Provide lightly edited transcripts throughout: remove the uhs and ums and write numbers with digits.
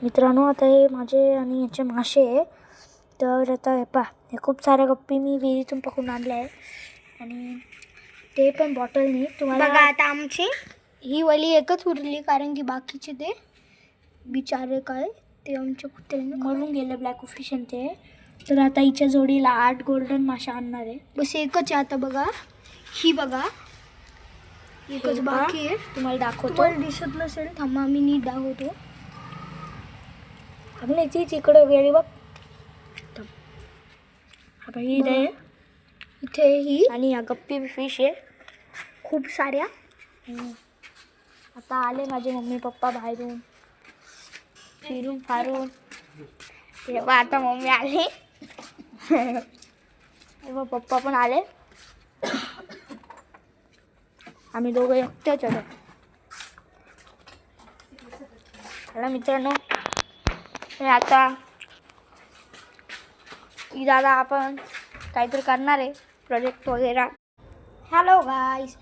मित्रांनो, आता हे माझे आणि याचे मासे आहे. तर आता हे पहा, हे खूप साऱ्या गप्पी मी विहिरीतून पकडून आणले आहे आणि ते पण बॉटलनी. तुम्हाला बघा आता आमची ही वाली एकच उरली, कारण की बाकीचे ते बिचारे काय ते आमच्या कुत्र्याने मरून गेले ब्लॅक फिश आणि ते. तर आता हिच्या जोडीला 8 गोल्डन मासे आणणार आहे. बस एकच आहे आता. बघा ही बघा एकच बाकी आहे. तुम्हाला दाखवतो. तुम्हाला दिसत नसेल, थांबा मी नीट दाखवतो. आपल्या इकडे वेळी बघ. आता ही आहे इथे ही आणि या गप्पी फिश आहे खूप साऱ्या. आता आले माझे मम्मी पप्पा बाहेरून फिरून फारून. तेव्हा आता मम्मी आली, तेव्हा पप्पा पण आले. आम्ही दोघं एकटेच आलो. चला मित्रांनो, आता की दादा आपण काहीतरी करणार आहे प्रोजेक्ट वगैरे. हॅलो गाईस,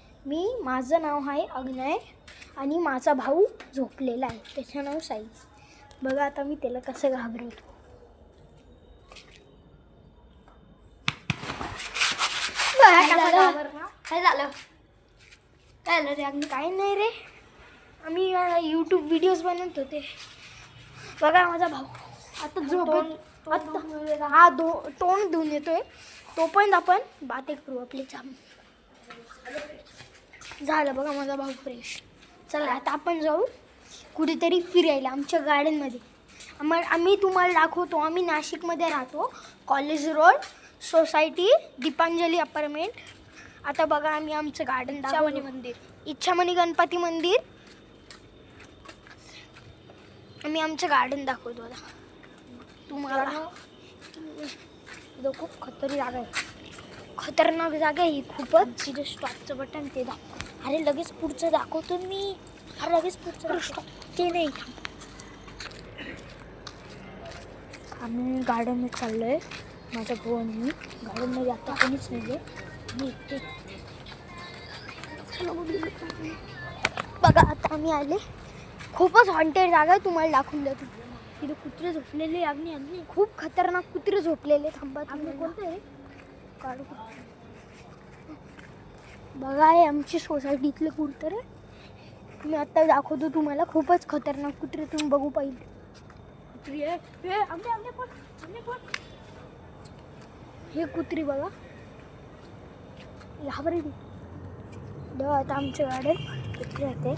माझं नाव आहे अग्नय आणि माझा भाऊ झोपलेला आहे, त्याचं नाव साई. बघा आता मी त्याला कसं घाबरवतो. काय झालं रे अग्नी? काही नाही रे, आम्ही यूट्यूब व्हिडिओज बनवत होते. बघा माझा भाऊ आता झोपेत. हा तोंड धुवून येतोय. तोपर्यंत आपण बाते करू आपली. झालं बघा माझा भाऊ फ्रेश. चला आता आपण जाऊ कुठेतरी फिरायला आमच्या गार्डनमध्ये. आम्ही तुम्हाला दाखवतो. आम्ही नाशिकमध्ये राहतो, college road, society Deepanjali apartment. आता बघा आम्ही आमचं गार्डन इच्छामणी मंदिर, इच्छामणी गणपती मंदिर. आम्ही आमचं गार्डन दाखवतो आता तुम्हाला. खूप खतरनाक जागा आहे. खतरनाक जागा ही खूपच. तिथे स्टॉपचं बटन ते अरे लगेच पुढचं दाखवतो मी. अरे लगेच पुढचं स्टॉप ते नाही. आम्ही गार्डनमध्ये चाललो आहे, माझा भाऊ आणि मी. गार्डनमध्ये आता कोणीच नाही आहे, मी एकटे. बघा आता आम्ही आले. खूपच हॉन्टेड जागा आहे, तुम्हाला दाखवून देतो. तिथे कुत्रे झोपलेले. अग्नी खूप खतरनाक कुत्रे झोपलेले. थांबा कोणतं आहे काढू. बघा हे आमची सोसायटीतले कुत्रे. मी आत्ता दाखवतो तुम्हाला. खूपच खतरनाक कुत्रे, तुम्ही बघू पाहिजे. हे कुत्री बघा. आता आमचं गार्डन कुत्रे येते.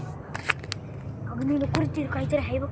अग्नी कुर्ती काहीतरी आहे बघ.